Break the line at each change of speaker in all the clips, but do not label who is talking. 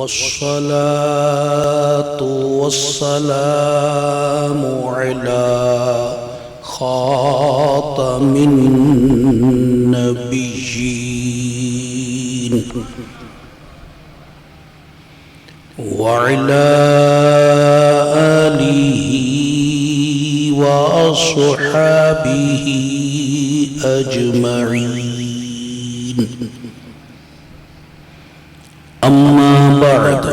والصلاة والسلام على خاتم النبيين وعلى آله وأصحابه أجمعين. أما بعد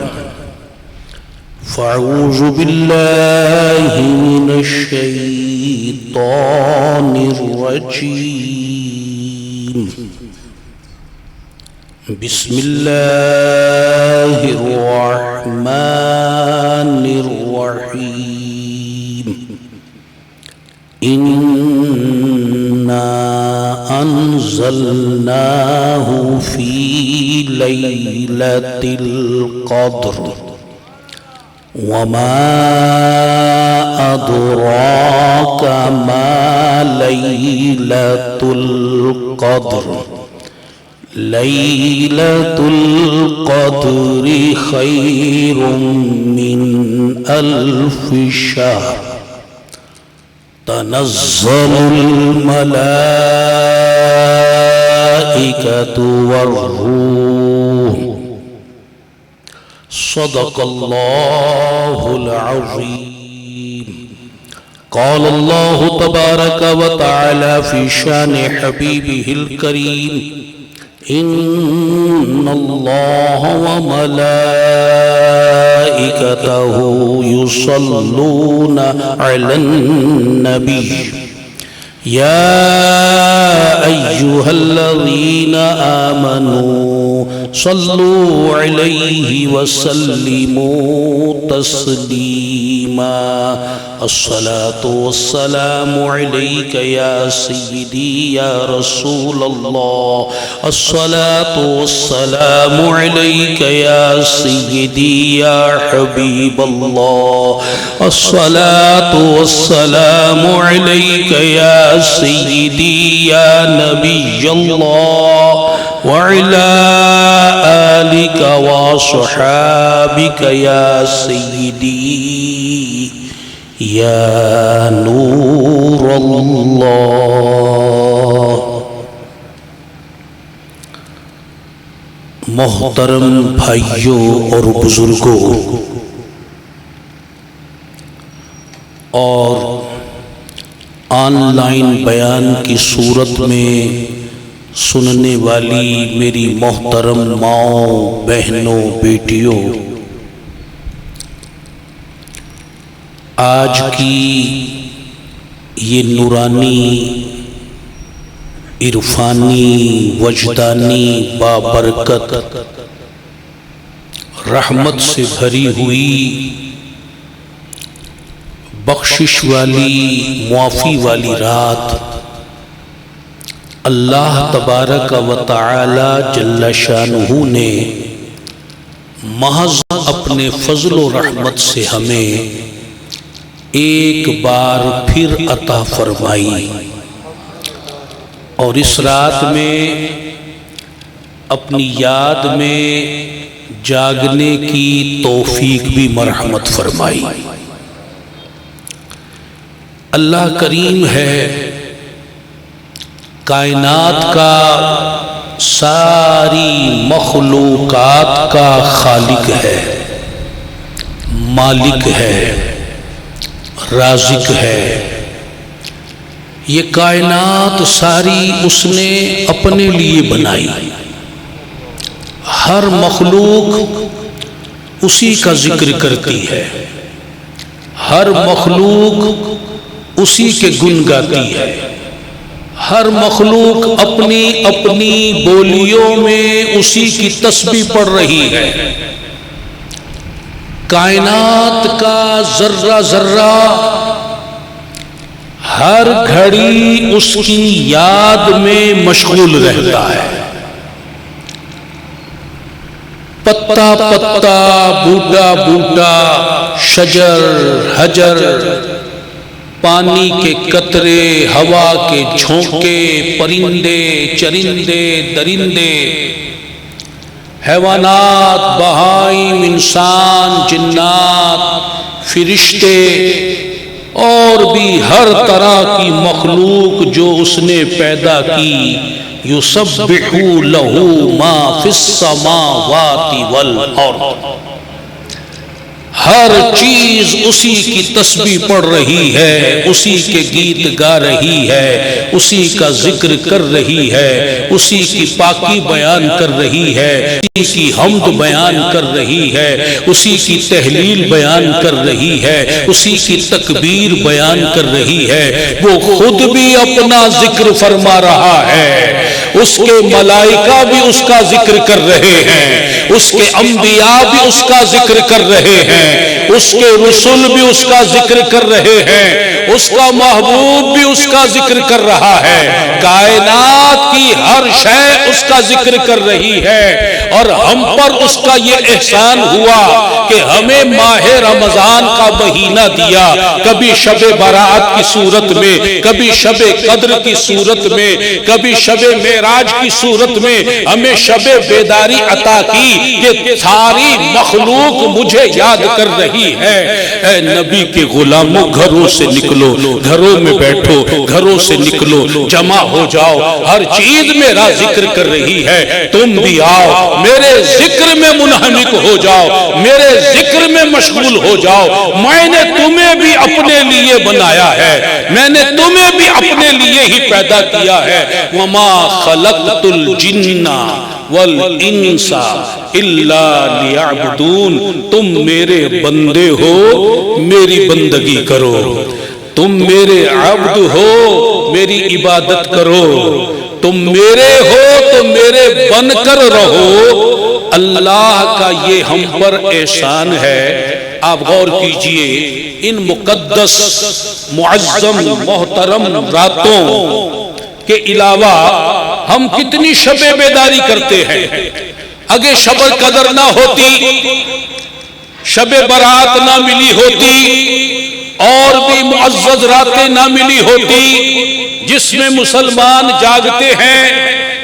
فأعوذ بالله من الشيطان الرجيم. بسم الله الرحمن الرحيم. إنا أنزلناه في ليلة القدر وما أدراك ما ليلة القدر. ليلة القدر خير من 1000 شهر. تنزل الملائكة والروح. صدق الله العظيم. قال الله تبارك وتعالى في شان حبيبه الكريم: إن الله وملائكته يصلون على النبي يا أيها الذين آمنوا صلوا عليه وسلموا تسليما. الصلاة والسلام عليك يا سيدي يا رسول الله. الصلاة والسلام عليك يا سيدي يا حبيب الله. الصلاة والسلام عليك يا سيدي يا نبي الله وعلى آلك وصحابك يا سيدي يا نور الله. محترم بھائیوں اور بزرگوں اور آن لائن بیان کی صورت میں سننے والی میری محترم ماؤں، بہنوں، بیٹیوں، آج کی یہ نورانی، عرفانی، وجدانی، بابرکت، رحمت سے بھری ہوئی، بخشش والی، معافی والی رات اللہ تبارک و تعالی جل شانہ نے محض اپنے فضل و رحمت سے ہمیں ایک بار پھر عطا فرمائی، اور اس رات میں اپنی یاد میں جاگنے کی توفیق بھی مرحمت فرمائی۔ اللہ کریم ہے، کائنات کا، ساری مخلوقات کا خالق ہے، مالک ہے، رازق ہے۔ یہ کائنات ساری اس نے اپنے لیے بنائی، ہر مخلوق اسی کا ذکر کرتی ہے، ہر مخلوق اسی کے گن گاتی ہے، ہر مخلوق اپنی اپنی بولیوں میں اسی کی تسبیح پڑھ رہی ہے۔ کائنات کا ذرہ ذرہ ہر گھڑی اس کی یاد میں مشغول رہتا ہے۔ پتا پتا، بوٹا بوٹا، شجر حجر، پانی کے قطرے، ہوا کے جھونکے، پرندے چرندے درندے، حیوانات، بہائم، انسان، جنات، فرشتے اور بھی ہر طرح کی مخلوق جو اس نے پیدا کی، یسبح لہ ما فی السماوات والارض، ہر چیز اسی کی تسبیح پڑھ رہی ہے، اسی کے گیت گا رہی ہے، اسی کا ذکر کر رہی ہے، اسی کی پاکی بیان کر رہی ہے، اسی کی حمد بیان کر رہی ہے، اسی کی تحلیل بیان کر رہی ہے، اسی کی تکبیر بیان کر رہی ہے۔ وہ خود بھی اپنا ذکر فرما رہا ہے، اس کے ملائکہ بھی اس کا ذکر کر رہے ہیں، اس کے انبیاء بھی اس کا ذکر کر رہے ہیں، اس کے رسول بھی اس کا ذکر کر رہے ہیں، اس کا محبوب بھی اس کا ذکر کر رہا ہے، کائنات کی ہر شے اس کا ذکر کر رہی ہے۔ اور ہم پر اس کا یہ احسان ہوا کہ ہمیں ماہ رمضان کا مہینہ دیا، کبھی شب برات کی صورت میں، کبھی شب قدر کی صورت میں، کبھی شب معراج کی صورت میں ہمیں شب بیداری عطا کی کہ ساری مخلوق مجھے یاد کر رہی ہے۔ اے نبی کے غلاموں، گھروں سے نکلو، گھروں میں بیٹھو، گھروں سے نکلو، جمع ہو جاؤ، ہر چیز میرا ذکر کر رہی ہے، تم بھی آؤ، میرے ذکر میں منہمک ہو جاؤ، میرے ذکر میں مشغول ہو جاؤ۔ میں نے تمہیں بھی اپنے لیے بنایا ہے، میں نے تمہیں بھی اپنے لیے ہی پیدا کیا ہے۔ وما خلقت الجن والانس الا لیعبدون، تم میرے بندے ہو، میری بندگی کرو، تم میرے عبد ہو، میری عبادت کرو، تم میرے ہو تو میرے بن کر رہو۔ اللہ کا یہ ہم پر احسان ہے۔ آپ غور کیجئے، ان مقدس، معظم، محترم راتوں کے علاوہ ہم کتنی شب بیداری کرتے ہیں۔ اگر شب قدر نہ ہوتی، شب برات نہ ملی ہوتی، اور بھی معزز راتیں نہ ملی ہوتی جس میں مسلمان جاگتے ہیں،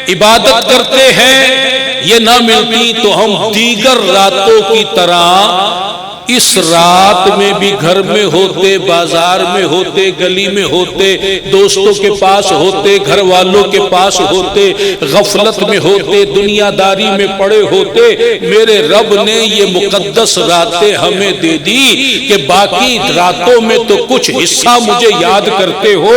عبادت کرتے ہیں، یہ نہ ملتی تو ہم دیگر راتوں کی طرح اس رات میں بھی گھر میں ہوتے، بازار میں ہوتے، گلی میں ہوتے، دوستوں کے پاس ہوتے، گھر والوں کے پاس ہوتے، غفلت میں ہوتے، دنیا داری میں پڑے ہوتے۔ میرے رب نے یہ مقدس راتیں ہمیں دے دی کہ باقی راتوں میں تو کچھ حصہ مجھے یاد کرتے ہو،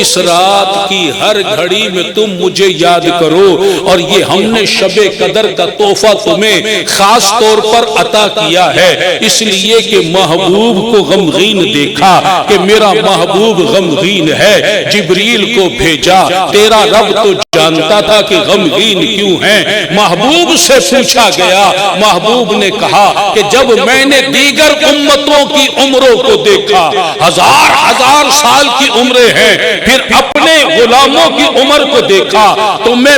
اس رات کی ہر گھڑی میں تم مجھے یاد کرو۔ اور یہ ہم نے شب قدر کا تحفہ تمہیں خاص طور پر عطا کیا ہے، اس لیے کہ محبوب کو غمگین دیکھا کہ میرا محبوب غمگین ہے، جبریل کو بھیجا، تیرا رب تو جانتا تھا کہ غمگین کیوں ہیں، محبوب سے پوچھا گیا، محبوب نے کہا کہ جب میں نے دیگر امتوں کی عمروں کو دیکھا، ہزار ہزار سال کی عمریں ہیں، پھر اپنے غلاموں کی عمر کو دیکھا تو میں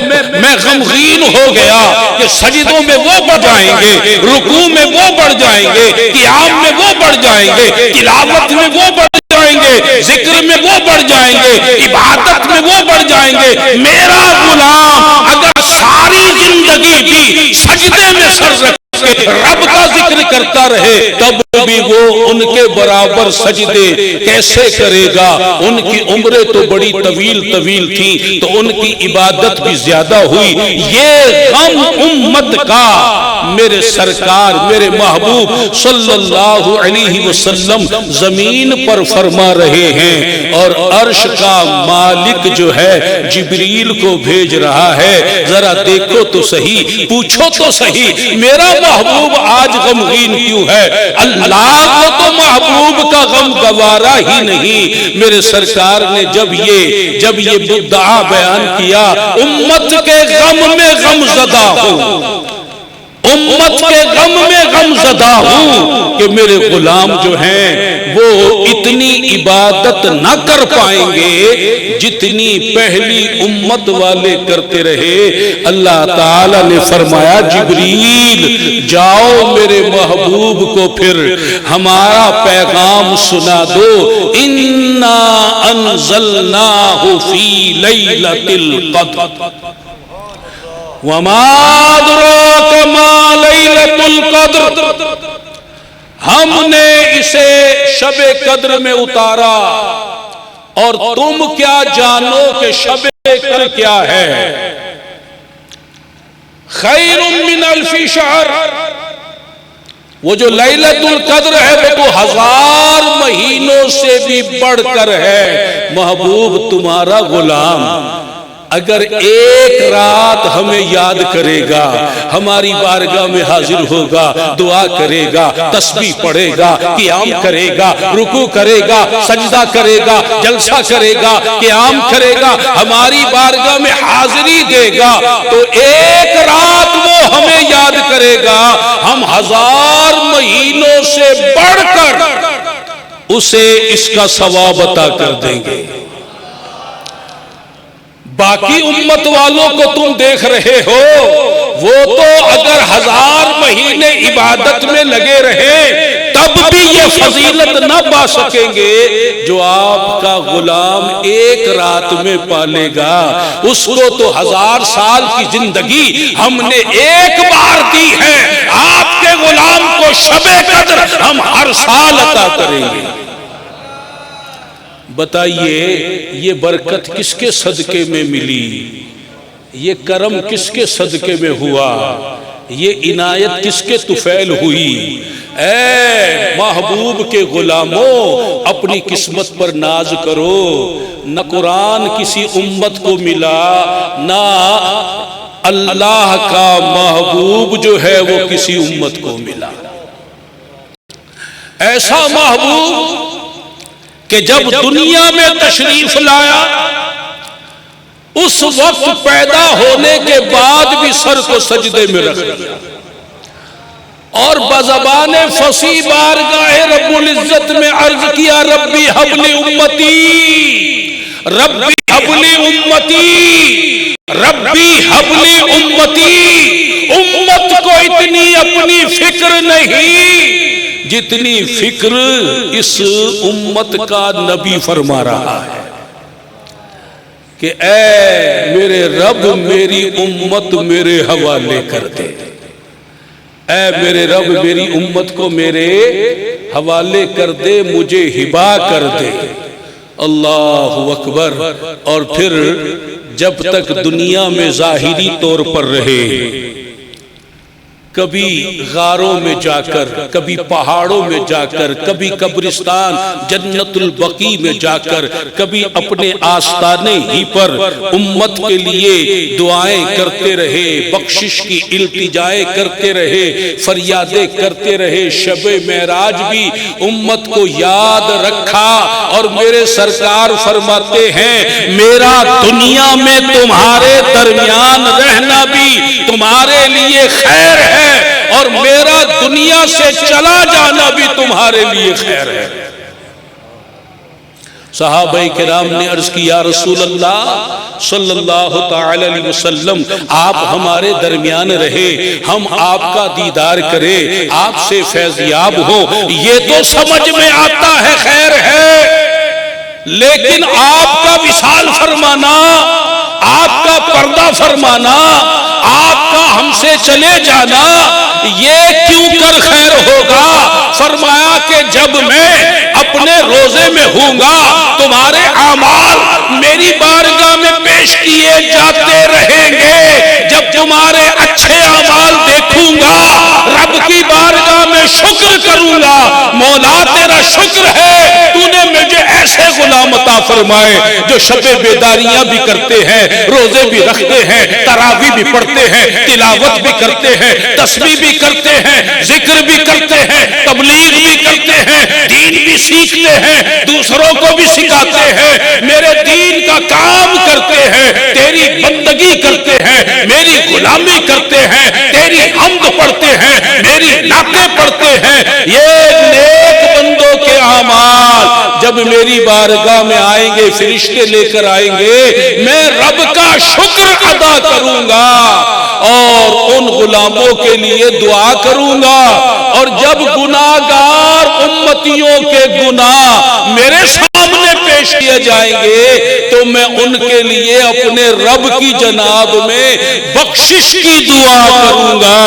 غمگین ہو گیا کہ سجدوں میں وہ بڑھ جائیں گے، رکوع میں وہ بڑھ جائیں گے، قیام میں وہ بڑھ جائیں گے، تلاوت میں وہ بڑھ جائیں گے، ذکر میں وہ بڑھ جائیں گے، عبادت میں وہ بڑھ جائیں گے۔ میرا غلام اگر ساری زندگی بھی سجدے میں سر رکھ رب کا ذکر کرتا رہے تب بھی وہ ان کے برابر سجدے کیسے کرے گا؟ ان کی عمریں تو بڑی طویل طویل تھی تو ان کی عبادت بھی زیادہ ہوئی۔ یہ غم امت کا میرے سرکار، میرے محبوب صلی اللہ علیہ وسلم زمین پر فرما رہے ہیں، اور عرش کا مالک جو ہے جبریل کو بھیج رہا ہے۔ ذرا دیکھو تو صحیح، پوچھو تو صحیح، میرا محبوب آج غمگین کیوں ہے؟ اللہ کو تو محبوب کا غم گوارا ہی نہیں۔ میرے سرکار نے جب یہ مدعا بیان کیا، امت کے غم میں غم زدہ ہوں، امت کے غم میں غم زدہ ہوں کہ میرے غلام جو ہیں وہ اتنی عبادت نہ کر پائیں گے جتنی پہلی امت والے کرتے رہے۔ اللہ تعالی نے فرمایا، جبریل جاؤ میرے محبوب کو پھر ہمارا پیغام سنا دو، انا انزلناہ فی لیلۃ القدر، وما ادراک ما لیلۃ القدر، ہم نے اسے شب قدر میں اتارا اور تم کیا جانو کہ شب قدر کیا ہے؟ خیر من الف شہر، وہ جو لیلۃ القدر ہے وہ تو 1000 مہینوں سے بھی بڑھ کر ہے۔ محبوب تمہارا غلام اگر ایک رات ہمیں یاد کرے گا، ہماری بارگاہ میں حاضر ہوگا، دعا کرے گا، تسبیح پڑھے گا، قیام کرے گا، رکوع کرے گا، سجدہ کرے گا، جلسہ کرے گا، قیام کرے گا، ہماری بارگاہ میں حاضری دے گا، تو ایک رات وہ ہمیں یاد کرے گا، ہم 1000 مہینوں سے بڑھ کر اسے اس کا ثواب عطا کر دیں گے۔ باقی امت والوں کو تم دیکھ رہے ہو، وہ تو اگر 1000 مہینے عبادت میں لگے رہے تب بھی یہ فضیلت نہ پا سکیں گے جو آپ کا غلام ایک رات میں پالے گا۔ اس کو تو 1000 سال کی زندگی ہم نے ایک بار دی ہے، آپ کے غلام کو شب قدر ہم ہر سال عطا کریں گے۔ بتائیے یہ برکت کس کے صدقے میں ملی؟ یہ کرم کس کے صدقے میں ہوا؟ یہ عنایت کس کے طفیل ہوئی؟ اے محبوب کے غلاموں، اپنی قسمت پر ناز کرو۔ نہ قرآن کسی امت کو ملا، نہ اللہ کا محبوب جو ہے وہ کسی امت کو ملا۔ ایسا محبوب کہ جب دنیا میں تشریف لایا، اس وقت پیدا ہونے کے بعد بھی سر کو سجدے میں رکھ دیا اور بزبان فصیح بارگاہ رب العزت میں عرض کیا، ربی ہب لی امتی، ربی ہب لی امتی، ربی ہب لی امتی۔ امت کو اتنی اپنی فکر نہیں جتنی فکر اس امت کا نبی فرما رہا ہے کہ اے میرے رب میری امت میرے حوالے کر دے، اے میرے رب میری امت کو میرے حوالے کر دے، مجھے ہبا کر دے۔ اللہ اکبر۔ اور پھر جب تک دنیا میں ظاہری طور پر رہے، کبھی غاروں میں جا کر، کبھی پہاڑوں میں جا کر، کبھی قبرستان جنت البقیع میں جا کر، کبھی اپنے آستانے ہی پر امت کے لیے دعائیں کرتے رہے، بخشش کی التجائیں کرتے رہے، فریادیں کرتے رہے۔ شب معراج بھی امت کو یاد رکھا اور میرے سرکار فرماتے ہیں میرا دنیا میں تمہارے درمیان رہنا بھی تمہارے لیے خیر ہے اور میرا دنیا سے چلا جانا بھی تمہارے لیے خیر ہے۔ صحابہ کرام نے عرض کی، یا رسول اللہ صلی اللہ تعالی علیہ وسلم، آپ ہمارے درمیان رہے، ہم آپ کا دیدار کریں، آپ سے فیضیاب ہو، یہ تو سمجھ میں آتا ہے خیر ہے، لیکن آپ کا وصال فرمانا، آپ کا پردہ فرمانا، آپ کا ہم سے چلے جانا، یہ کیوں کر خیر ہوگا؟ فرمایا کہ جب میں اپنے روزے میں ہوں گا تمہارے اعمال میری بارگاہ میں پیش کیے جاتے رہیں گے، جب تمہارے اچھے اعمال دیکھوں گا رب کی بارگاہ میں شکر کروں گا، مولا تیرا شکر ہے تو نے مجھے ایسے غلام عطا فرمائے جو شب بیداریاں بھی کرتے ہیں، روزے بھی رکھتے ہیں، تراویح بھی پڑھتے ہیں، تلاوت بھی کرتے ہیں، تسبیح بھی کرتے ہیں، ذکر بھی کرتے ہیں، تبلیغ بھی کرتے ہیں، دین بھی سیکھتے ہیں، دوسروں کو بھی سکھاتے ہیں، میرے دین کا کام کرتے ہیں، تیری بندگی کرتے ہیں، میری غلامی کرتے ہیں، تیری حمد پڑھتے ہیں، میری نعتیں پڑھتے ہیں۔ یہ نیک بندوں کے اعمال جب میری بارگاہ میں آئیں گے، فرشتے لے کر آئیں گے، میں رب کا شکر ادا کروں گا اور ان غلاموں کے لیے دعا کروں گا، اور جب گناہگار امتیوں کے گناہ میرے سامنے پیش کیے دیے جائیں گے تو میں ان کے لیے اپنے رب کی جناب میں بخشش کی دعا کروں گا۔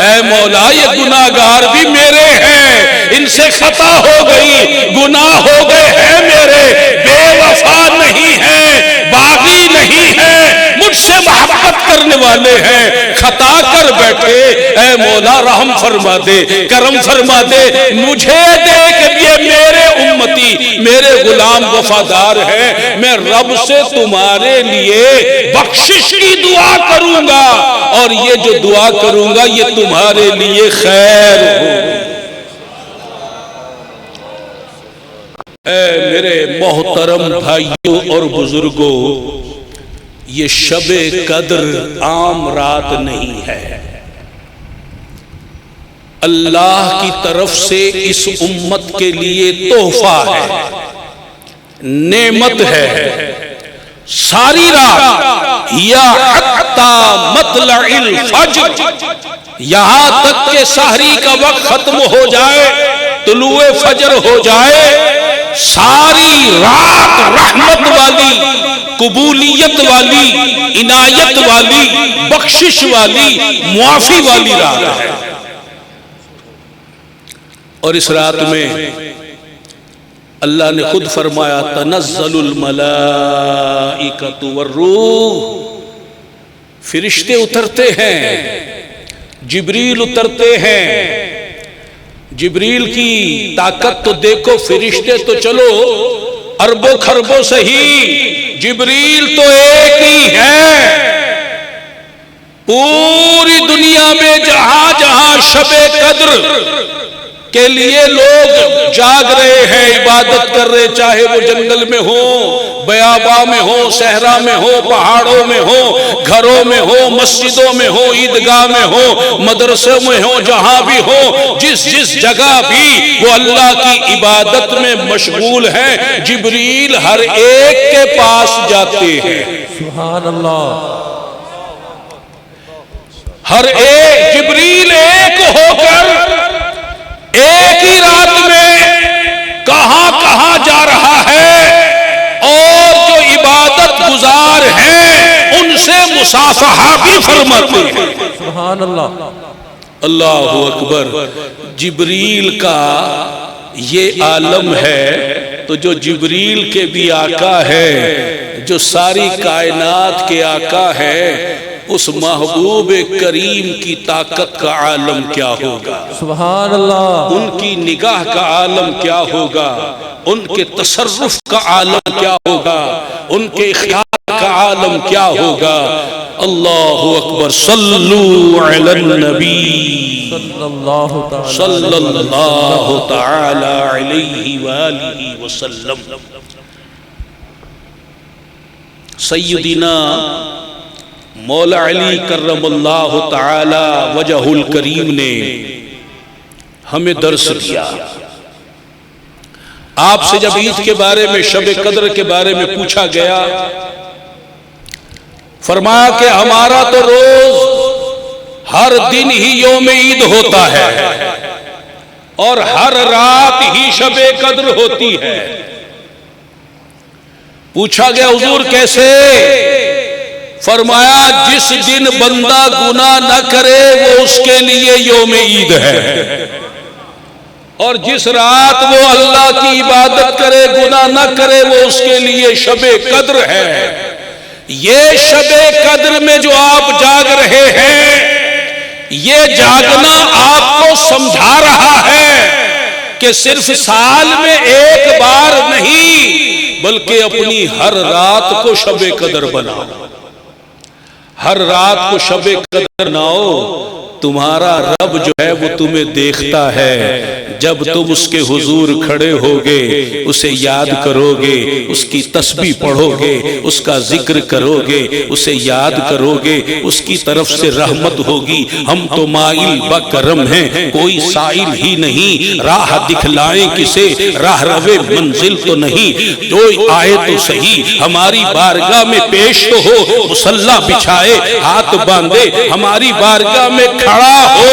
اے مولا یہ گناہگار بھی میرے ہیں، ان سے خطا ہو گئی، گناہ ہو گئے ہیں میرے، بے وفا نہیں ہیں، باغی نہیں ہیں، مجھ سے محبت کرنے والے ہیں، خطا کر بیٹھے، اے مولا رحم فرما دے، کرم فرما دے، مجھے دیکھ یہ میرے امتی، میرے غلام وفادار ہیں، میں رب سے تمہارے لیے بخشش کی دعا کروں گا، اور یہ جو دعا کروں گا یہ تمہارے لیے خیر ہوگی۔ اے میرے محترم بھائیوں اور بزرگوں، یہ شب قدر عام رات نہیں ہے، اللہ کی طرف سے اس امت کے لیے تحفہ ہے، نعمت ہے۔ ساری رات یا حتی مطلع الفجر، یہاں تک کہ سحری کا وقت ختم ہو جائے، طلوع فجر ہو جائے، ساری رات رحمت والی، قبولیت والی، عنایت والی، بخشش والی، معافی والی رات ہے۔ اور اس رات میں اللہ نے خود فرمایا تنزل الملائکۃ والروح، فرشتے اترتے ہیں، جبریل اترتے ہیں۔ جبریل کی طاقت تو دیکھو، فرشتے تو چلو اربوں خربوں صحیح، جبریل تو ایک ہی ہے۔ پوری دنیا میں جہاں جہاں شب قدر کے لیے لوگ جاگ رہے ہیں، عبادت کر رہے، چاہے وہ جنگل میں ہو، بیاباں میں ہو، صحرا میں ہو، پہاڑوں میں ہو، گھروں میں ہو، مسجدوں میں ہو، عیدگاہ میں ہو، مدرسوں میں ہو، جہاں بھی ہو، جس جگہ بھی وہ اللہ کی عبادت میں مشغول ہیں، جبریل ہر ایک کے پاس جاتے ہیں۔
سبحان اللہ۔
ہر ایک جبریل ایک ہو کر ایک ہی رات میں کہاں کہاں جا رہا ہے، اور جو عبادت گزار ہیں ان سے مصافحہ بھی فرماتے ہیں۔
سبحان اللہ۔
اللہ اکبر۔ جبریل کا یہ عالم ہے تو جو جبریل کے بھی آقا ہے، جو ساری کائنات کے آقا ہے، اس محبوب کریم کی طاقت کا عالم کیا ہوگا،
سبحان اللہ۔
ان کی نگاہ کا عالم کیا ہوگا، ان کے تصرف کا عالم کیا ہوگا، ان کے اختیار کا عالم کیا ہوگا۔ اللہ اکبر۔ صلو علی النبی
صلی اللہ
تعالی علیہ وآلہ وسلم۔ سیدنا مولا علی کرم اللہ تعالی وجہ الکریم نے ہمیں درس دیا۔ آپ سے جب عید کے بارے میں، شب قدر کے بارے میں پوچھا گیا، فرمایا کہ ہمارا تو روز ہر دن ہی یوم عید ہوتا ہے اور ہر رات ہی شب قدر ہوتی ہے۔ پوچھا گیا حضور کیسے؟ فرمایا جس دن بندہ گناہ نہ کرے وہ اس کے لیے یوم عید ہے، اور جس رات وہ اللہ کی عبادت کرے، گناہ نہ کرے، وہ اس کے لیے شب قدر ہے۔ یہ شب قدر میں جو آپ جاگ رہے ہیں، یہ جاگنا آپ کو سمجھا رہا ہے کہ صرف سال میں ایک بار نہیں، بلکہ اپنی ہر رات کو شب قدر بناؤ، ہر رات کو شب قدر بناؤ۔ تمہارا رب جو ہے وہ تمہیں دیکھتا ہے، جب تم اس کے حضور کھڑے ہوگے، اسے یاد کرو گے، اس کی تسبیح پڑھو گے، اس کا ذکر کرو گے، اسے یاد کرو گے، اس کی طرف سے رحمت ہوگی۔ ہم تو مائل بکرم ہیں، کوئی سائل ہی نہیں، راہ دکھلائیں کسے، راہ روے منزل تو نہیں، جو آئے تو صحیح ہماری بارگاہ میں پیش تو ہو، مصلی بچھائے ہاتھ باندھے ہماری بارگاہ میں کھڑا ہو،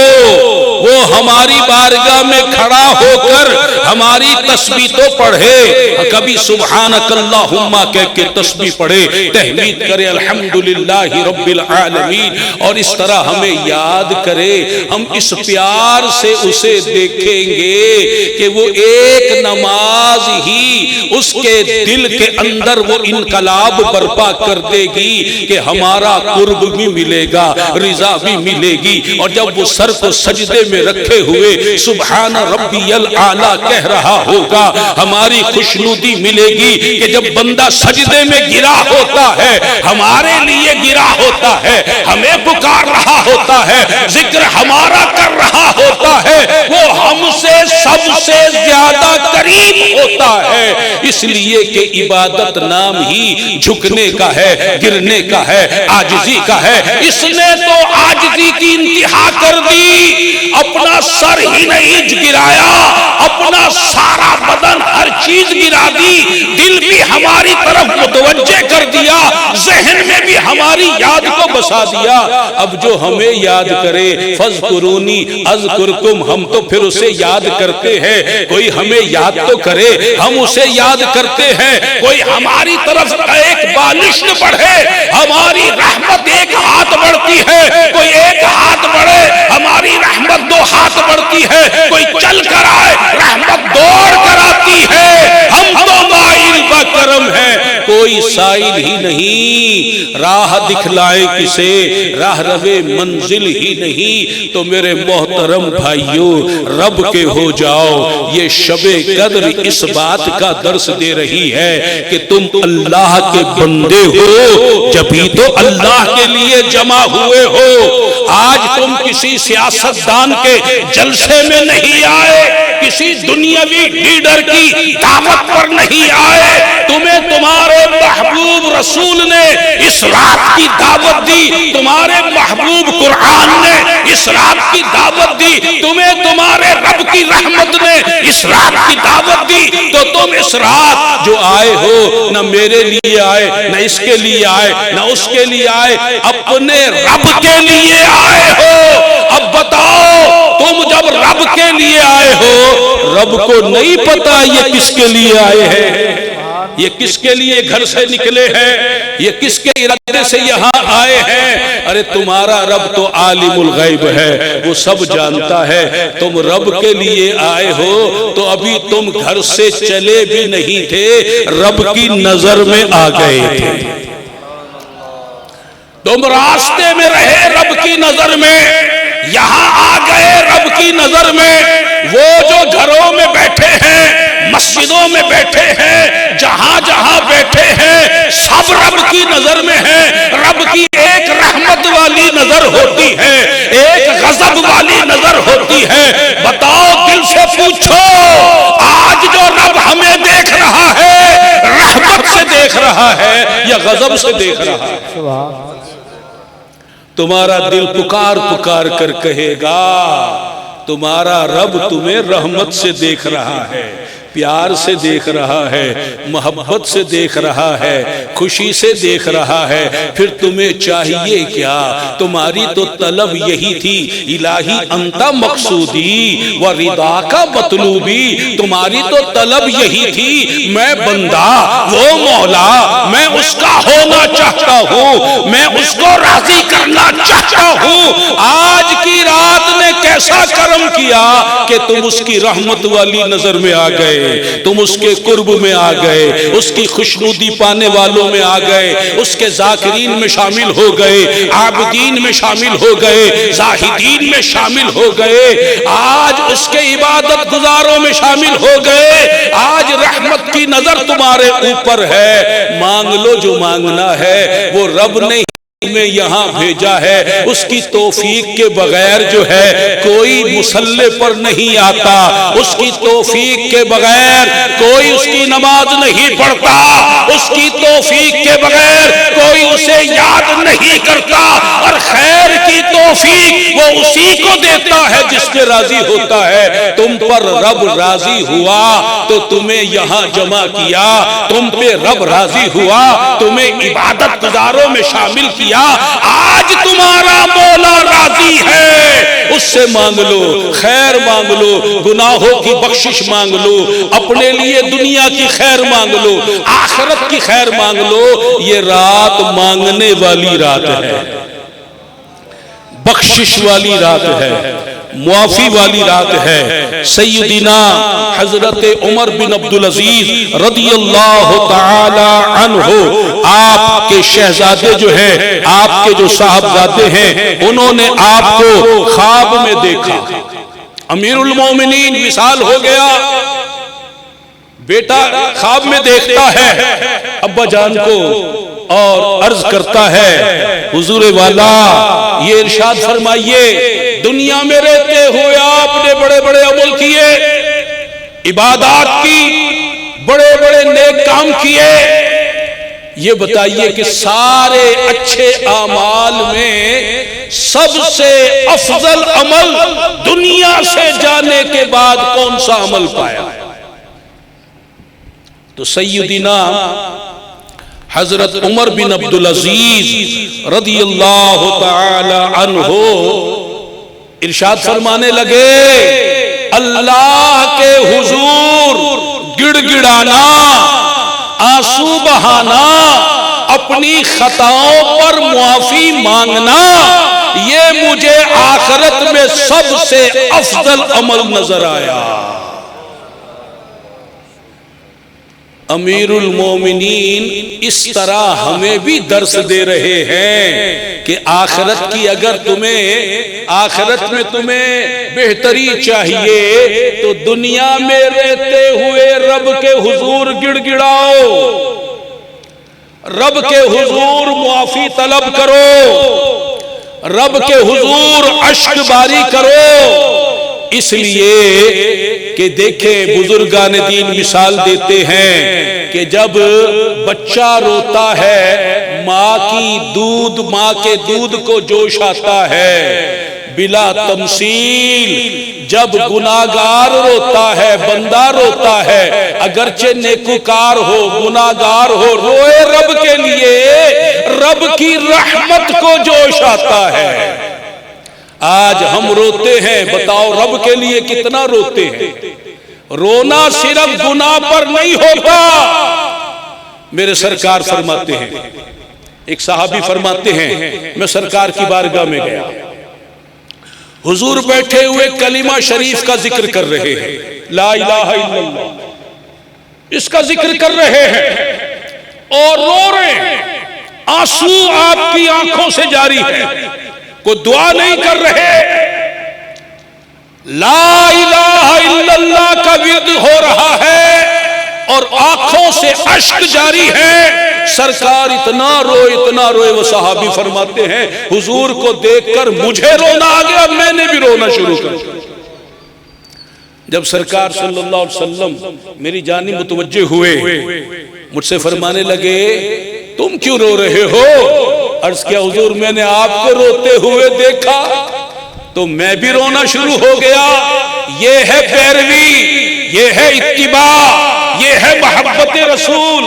وہ ہماری بارگاہ میں کھڑا ہو کر ہماری تسبیح تو پڑھے، کبھی سبحانک اللہم کہہ کے تسبیح پڑھے، تحمید کرے الحمدللہ رب العالمین، اور اس طرح ہمیں یاد کرے۔ ہم اس پیار سے اسے دیکھیں گے کہ وہ ایک نماز ہی اس کے دل کے اندر وہ انقلاب برپا کر دے گی کہ ہمارا قرب بھی ملے گا، رضا بھی ملے گی۔ اور جب وہ سر کو سجدے میں رکھے ہوئے سبحان ربی الاعلیٰ کہہ رہا ہوگا، ہماری خوشنودی ملے گی کہ جب بندہ سجدے میں گرا ہوتا ہے، ہمارے لیے گرا ہوتا ہے، ہمیں پکار رہا ہوتا ہے، ذکر ہمارا کر رہا ہوتا ہے، وہ ہم سے سب سے زیادہ قریب ہوتا ہے، اس لیے کہ عبادت نام ہی جھکنے کا ہے، گرنے کا ہے، عاجزی کا ہے۔ اس نے تو عاجزی کی انتہا کر دی، اپنا سر ہی نہیں گرایا، اپنا سارا بدن ہر چیز گرا دی، دل بھی ہماری طرف متوجہ کر دیا، ذہن میں بھی ہماری یاد کو بسا دیا۔ اب جو ہمیں یاد کرے فَاذْكُرُونِي أَذْكُرْكُمْ، ہم تو پھر اسے یاد کرتے ہیں، کوئی ہمیں یاد تو کرے، ہم اسے یاد کرتے ہیں، کوئی ہماری طرف ایک بالشت بڑھے، ہماری رحمت ایک ہاتھ بڑھتی ہے، کوئی ایک ہاتھ بڑھے ہماری رحمت دو ہاتھ بڑھتی ہے، کوئی چل کر آئے رحمت دوڑ کر آتی ہے۔ ہم تو مائل بکرم ہیں، کوئی سائل ہی نہیں، راہ دکھلائے کسے، راہ روے منزل ہی نہیں۔ تو میرے محترم بھائیوں، رب کے ہو جاؤ، یہ شب قدر اس بات کا درس دے رہی ہے کہ تم اللہ کے بندے ہو، جبھی تو اللہ کے لیے جمع ہوئے ہو۔ آج تم کسی سیاستدان کے جلسے میں نہیں آئے، کسی دنیاوی لیڈر کی دعوت پر نہیں آئے، تمہیں تمہارے محبوب رسول نے اس رات کی دعوت دی، تمہارے محبوب قرآن نے اس رات کی دعوت دی، تمہیں تمہارے رب کی رحمت نے اس رات کی دعوت دی، تو تم اس رات جو آئے ہو، نہ میرے لیے آئے، نہ اس کے لیے آئے، نہ اس کے لیے آئے، اپنے رب کے لیے آئے ہو۔ اب بتاؤ، تم جب رب کے لیے آئے ہو، رب کو نہیں پتا یہ کس کے لیے آئے ہیں، یہ کس کے لیے گھر سے نکلے ہیں، یہ کس کے ارادے سے یہاں آئے ہیں۔ ارے تمہارا رب تو عالم الغیب ہے، وہ سب جانتا ہے۔ تم رب کے لیے آئے ہو تو ابھی تم گھر سے چلے بھی نہیں تھے، رب کی نظر میں آ گئے تھے۔ تم راستے میں رہے رب کی نظر میں، یہاں آ گئے رب کی نظر میں۔ وہ جو گھروں میں بیٹھے ہیں، مسجدوں میں بیٹھے ہیں، جہاں جہاں بیٹھے ہیں، سب رب کی نظر میں ہیں۔ رب کی ایک رحمت والی نظر ہوتی ہے، ایک غضب والی نظر ہوتی ہے۔ بتاؤ، دل سے پوچھو، آج جو رب ہمیں دیکھ رہا ہے، رحمت سے دیکھ رہا ہے یا غضب سے دیکھ رہا ہے؟ تمہارا دل پکار پکار کر کہے گا، تمہارا رب تمہیں رحمت سے دیکھ رہا ہے، پیار سے دیکھ رہا ہے، محبت سے دیکھ رہا ہے، خوشی سے دیکھ رہا ہے۔ پھر تمہیں چاہیے کیا؟ تمہاری تو طلب یہی تھی، الہی انت مقصودی و رضا کا مطلوبی، تمہاری تو طلب یہی تھی، میں بندہ، وہ مولا، میں اس کا ہونا چاہتا ہوں، میں اس کو راضی کرنا چاہتا ہوں۔ آج کی رات نے کیسا کرم کیا کہ تم اس کی رحمت والی نظر میں آ گئے، تم اس کے قرب میں آ گئے، اس کی خوشنودی پانے والوں میں آ گئے، اس کے ذاکرین میں شامل ہو گئے، عابدین میں شامل ہو گئے، زاہدین میں شامل ہو گئے، آج اس کے عبادت گزاروں میں شامل ہو گئے۔ آج رحمت کی نظر تمہارے اوپر ہے، مانگ لو جو مانگنا ہے، وہ رب نے میں یہاں بھیجا ہے۔ اس کی توفیق کے بغیر جو ہے کوئی مصلی پر نہیں آتا، اس کی توفیق کے بغیر کوئی اس کی نماز نہیں پڑھتا، اس کی توفیق کے بغیر کوئی اسے یاد نہیں کرتا، اور خیر کی توفیق وہ اسی کو دیتا ہے جس پہ راضی ہوتا ہے۔ تم پر رب راضی ہوا تو تمہیں یہاں جمع کیا، تم پہ رب راضی ہوا تمہیں عبادت گزاروں میں شامل کیا۔ آج تمہارا مولا راضی ہے، اس سے مانگ لو، خیر مانگ لو، گناہوں کی بخشش مانگ لو، اپنے لیے دنیا کی خیر مانگ لو، آخرت کی خیر مانگ لو. یہ رات مانگنے والی رات ہے، بخشش والی رات ہے، معافی والی رات ہے. سیدنا حضرت عمر بن عبدالعزیز رضی اللہ تعالی عنہ، آپ کے شہزادے جو ہیں، آپ کے جو صاحبزادے ہیں، انہوں نے آپ کو خواب میں دیکھا. امیر المومنین وصال ہو گیا، بیٹا خواب میں دیکھتا ہے ابا جان کو اور عرض کرتا ہے حضور والا یہ ارشاد فرمائیے دنیا میں رہتے ہوئے آپ نے بڑے بڑے عمل کیے، عبادات کی، بڑے بڑے نیک کام کیے، یہ بتائیے کہ سارے اچھے اعمال میں سب سے افضل عمل دنیا سے جانے کے بعد کون سا عمل پایا؟ تو سیدنا حضرت عمر بن عبدالعزیز رضی اللہ تعالی عنہ ارشاد فرمانے لگے اللہ کے حضور گڑ گڑانا، آنسو بہانا، اپنی خطاؤں پر معافی مانگنا، یہ مجھے آخرت میں سب سے افضل عمل نظر آیا. امیر المومنین اس طرح ہمیں بھی درس دے رہے ہیں کہ آخرت کی اگر آخرت میں تمہیں بہتری چاہیے تو دنیا میں رہتے ہوئے رب کے حضور گڑ گڑاؤ، رب کے حضور معافی طلب کرو، رب کے حضور اشک باری کرو. اس لیے کہ دیکھیں بزرگان دین مثال دیتے ہیں کہ جب بچہ روتا ہے ماں کے دودھ کو جوش آتا ہے بلا تمثیل. جب گناہگار روتا ہے، بندہ روتا ہے، اگرچہ نیکوکار ہو، گناہگار ہو، روئے رب کے لیے، رب کی رحمت کو جوش آتا ہے. آج ہم روتے ہیں، بتاؤ رب کے لیے کتنا روتے ہیں. رونا صرف گناہ پر نہیں ہوتا. میرے سرکار فرماتے ہیں، ایک صحابی فرماتے ہیں میں سرکار کی بارگاہ میں گیا، حضور بیٹھے ہوئے کلمہ شریف کا ذکر کر رہے ہیں، لا الہ الا اللہ، اس کا ذکر کر رہے ہیں اور رو رہے ہیں، آنسو آپ کی آنکھوں سے جاری ہے، کوئی دعا نہیں کر رہے، لا الہ الا اللہ کا ورد ہو رہا ہے اور آنکھوں سے اشک جاری ہے. سرکار اتنا روئے. وہ صحابی فرماتے ہیں حضور کو دیکھ کر مجھے رونا آ گیا، میں نے بھی رونا شروع کر دیا. جب سرکار صلی اللہ علیہ وسلم میری جانب متوجہ ہوئے، مجھ سے فرمانے لگے تم کیوں رو رہے ہو؟ عرض کیا حضور میں نے آپ کو روتے ہوئے دیکھا تو میں بھی رونا شروع ہو گیا. یہ ہے پیروی، یہ ہے اتباع، یہ ہے محبت رسول.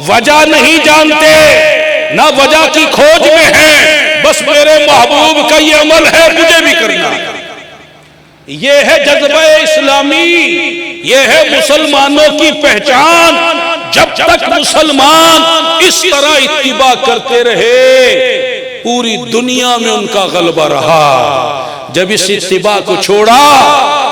وجہ نہیں جانتے، نہ وجہ کی کھوج میں ہے، بس میرے محبوب کا یہ عمل ہے مجھے بھی کرنا. یہ ہے جذبہ اسلامی، یہ ہے مسلمانوں کی پہچان. جب تک مسلمان اس طرح اتباع کرتے رہے پوری دنیا میں ان کا غلبہ رہا. جب اس اتباع کو چھوڑا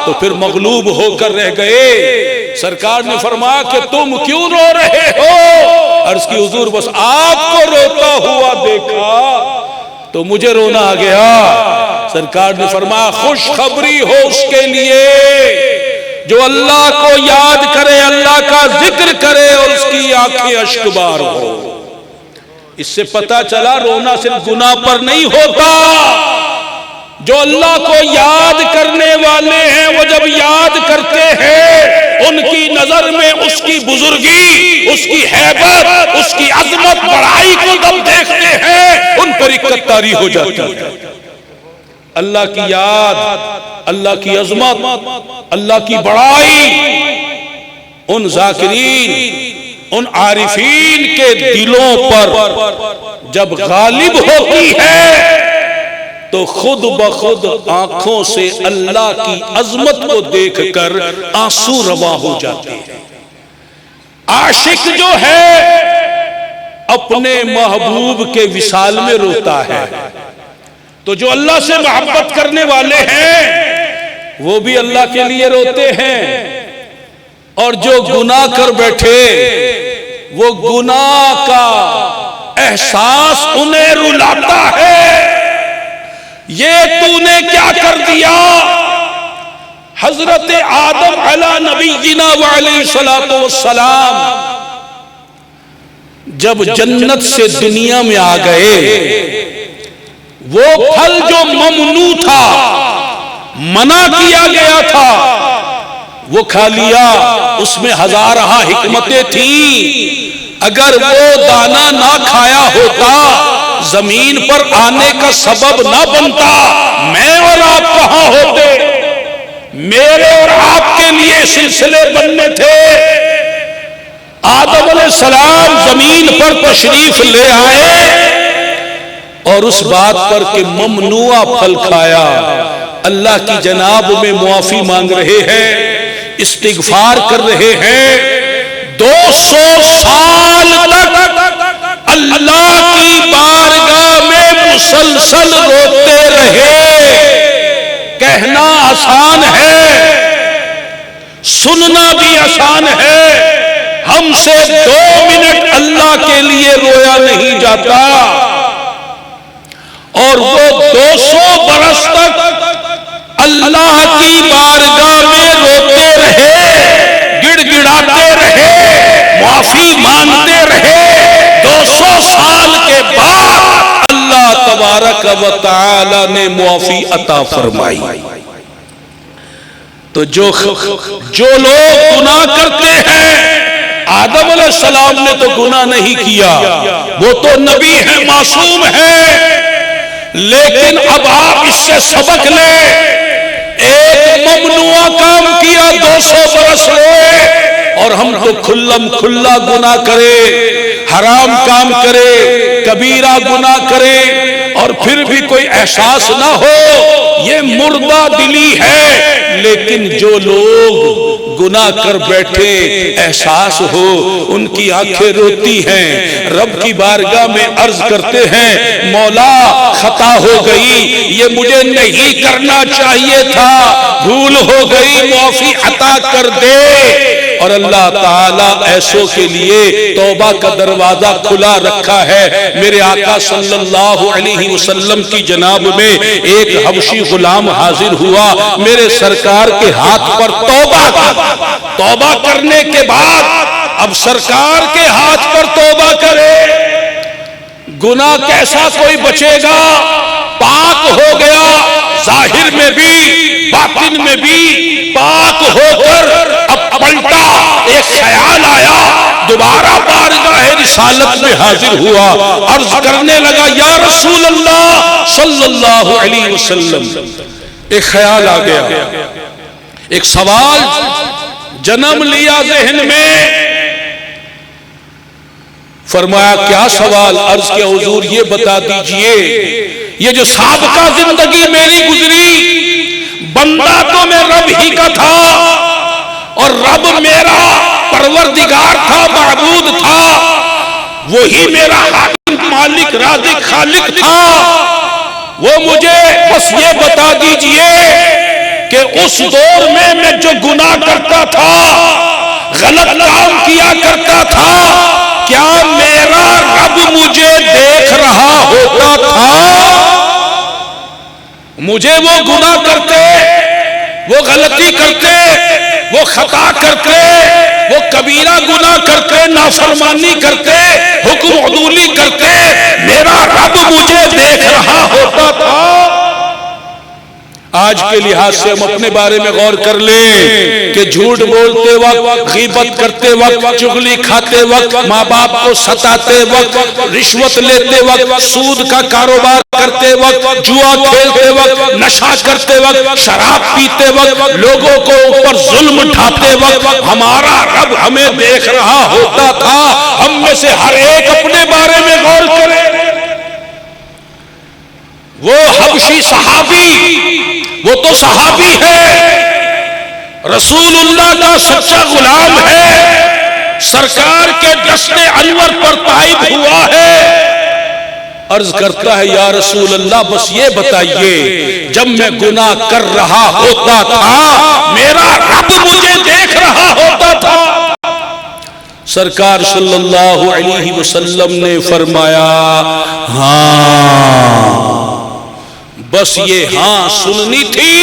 تو پھر مغلوب ہو کر رہ گئے. سرکار نے فرمایا کہ تم کیوں رو رہے ہو؟ عرض کی حضور بس آپ کو روتا ہوا دیکھا تو مجھے رونا آ گیا. سرکار نے فرمایا خوشخبری ہو اس کے لیے جو اللہ کو یاد کرے، اللہ کا ذکر کرے اور اس کی آنکھیں اشک بار ہو. اس سے پتہ چلا رونا صرف گناہ پر نہیں ہوتا. جو اللہ کو یاد کرنے والے ہیں وہ جب یاد کرتے ہیں ان کی نظر میں اس کی بزرگی، اس کی ہیبت، اس کی عظمت، بڑائی کو جب دیکھتے ہیں ان پر اکت طاری ہو جاتی ہے. اللہ کی یاد، اللہ کی عظمت، اللہ کی بڑائی ان ذاکرین، ان عارفین کے دلوں پر جب غالب ہوتی ہے تو خود بخود آنکھوں سے اللہ کی عظمت کو دیکھ کر آنسو رواں ہو جاتے ہیں۔ عاشق جو ہے اپنے محبوب کے وصال میں روتا ہے، تو جو اللہ سے محبت کرنے والے ہیں وہ بھی اللہ کے لیے روتے ہیں، اور جو گناہ کر بیٹھے وہ گناہ کا احساس انہیں رلاتا ہے۔ یہ تو نے کیا کر دیا؟ حضرت آدم علی نبینا وعلیہ الصلوۃ والسلام جب جنت سے دنیا میں آ گئے، وہ پھل جو ممنوع تھا، منع کیا گیا تھا، وہ کھا لیا۔ اس میں ہزارہ حکمتیں تھیں۔ اگر وہ دانہ نہ کھایا ہوتا، زمین پر آنے کا سبب نہ بنتا، میں اور آپ کہاں ہوتے؟ میرے اور آپ کے لیے سلسلے بننے تھے۔ آدم علیہ السلام زمین پر تشریف لے آئے اور اس بات پر کہ ممنوع پھل کھایا، اللہ کی جناب میں معافی مانگ رہے ہیں، استغفار کر رہے ہیں۔ 200 سال تک اللہ کی بارگاہ میں مسلسل روتے رہے۔ کہنا آسان ہے، سننا بھی آسان ہے۔ ہم سے 2 منٹ اللہ کے لیے رویا نہیں جاتا، اور وہ 200 برس تک اللہ کی بارگاہ میں روتے رہے، گڑ گڑاتے رہے، معافی مانگتے رہے۔ 200 سال کے بعد اللہ تبارک و تعالی نے معافی عطا فرمائی۔ تو جو لوگ گناہ کرتے ہیں، آدم علیہ السلام نے تو گناہ نہیں کیا، وہ تو نبی ہے، معصوم ہے، لیکن اب آپ اس سے سبق لیں۔ ایک ممنوع کام کیا، 200 برس روئے، اور ہم تو کھلم کھلا گناہ کرے، حرام کام کرے، کبیرہ گناہ کرے، اور پھر بھی کوئی احساس نہ ہو، یہ مردہ دلی ہے۔ لیکن جو لوگ گناہ کر بیٹھے احساس ہو، ان کی آنکھیں روتی ہیں، رب کی بارگاہ میں عرض کرتے ہیں، مولا خطا ہو گئی، یہ مجھے نہیں کرنا چاہیے تھا، بھول ہو گئی، معافی عطا کر دے۔ اور اللہ تعالیٰ ایسوں کے لیے توبہ کا دروازہ کھلا رکھا ہے۔ میرے آقا صلی اللہ علیہ وسلم کی جناب میں ایک حبشی غلام حاضر ہوا، میرے سرکار کے ہاتھ پر توبہ کرنے کے بعد اب سرکار کے ہاتھ پر توبہ کرے، گناہ کیسا کوئی بچے گا؟ پاک ہو گیا، ظاہر میں بھی باطن میں بھی پاک ہو کر اب پلٹا، ایک خیال آیا، دوبارہ بارگاہ رسالت میں حاضر ہوا، عرض کرنے لگا، یا رسول اللہ صلی اللہ علیہ وسلم، ایک خیال آ گیا، ایک سوال جنم لیا ذہن میں۔ فرمایا کیا سوال؟ عرض کیا حضور یہ بتا دیجئے، یہ جو سابقہ زندگی میری گزری، بندہ تو میں رب ہی کا تھا، اور رب میرا پروردگار تھا، معبود تھا، وہی میرا حاکم، مالک، رازق، خالق تھا۔ وہ مجھے بس یہ بتا دیجئے کہ اس دور میں جو گناہ کرتا تھا، غلط کام کیا کرتا تھا، کیا میرا رب مجھے دیکھ رہا ہوتا تھا؟ مجھے وہ گناہ کرتے، وہ غلطی کرتے، وہ خطا کرتے، وہ کبیرہ گناہ کرتے، نافرمانی کرتے، حکم عدولی کرتے، میرا رب مجھے دیکھ رہا ہوتا تھا۔ آج کے لحاظ سے ہم اپنے بارے میں غور کر لیں کہ جھوٹ بولتے وقت، غیبت کرتے وقت، چغلی کھاتے وقت، ماں باپ کو ستاتے وقت، رشوت لیتے وقت، سود کا کاروبار کرتے وقت، جوا کھیلتے وقت، نشہ کرتے وقت، شراب پیتے وقت، لوگوں کو اوپر ظلم ڈھاتے وقت، ہمارا رب ہمیں دیکھ رہا ہوتا تھا۔ ہم میں سے ہر ایک اپنے بارے میں غور کرے۔ وہ حبشی صحابی، وہ تو صحابی ہے، رسول اللہ کا سچا غلام ہے، سرکار کے دست انور پر تائب ہوا ہے۔ عرض کرتا ہے یا رسول اللہ بس یہ بتائیے جب میں گناہ کر رہا ہوتا تھا میرا رب مجھے دیکھ رہا ہوتا تھا؟ سرکار صلی اللہ علیہ وسلم نے فرمایا ہاں، بس یہ ہاں سننی تھی،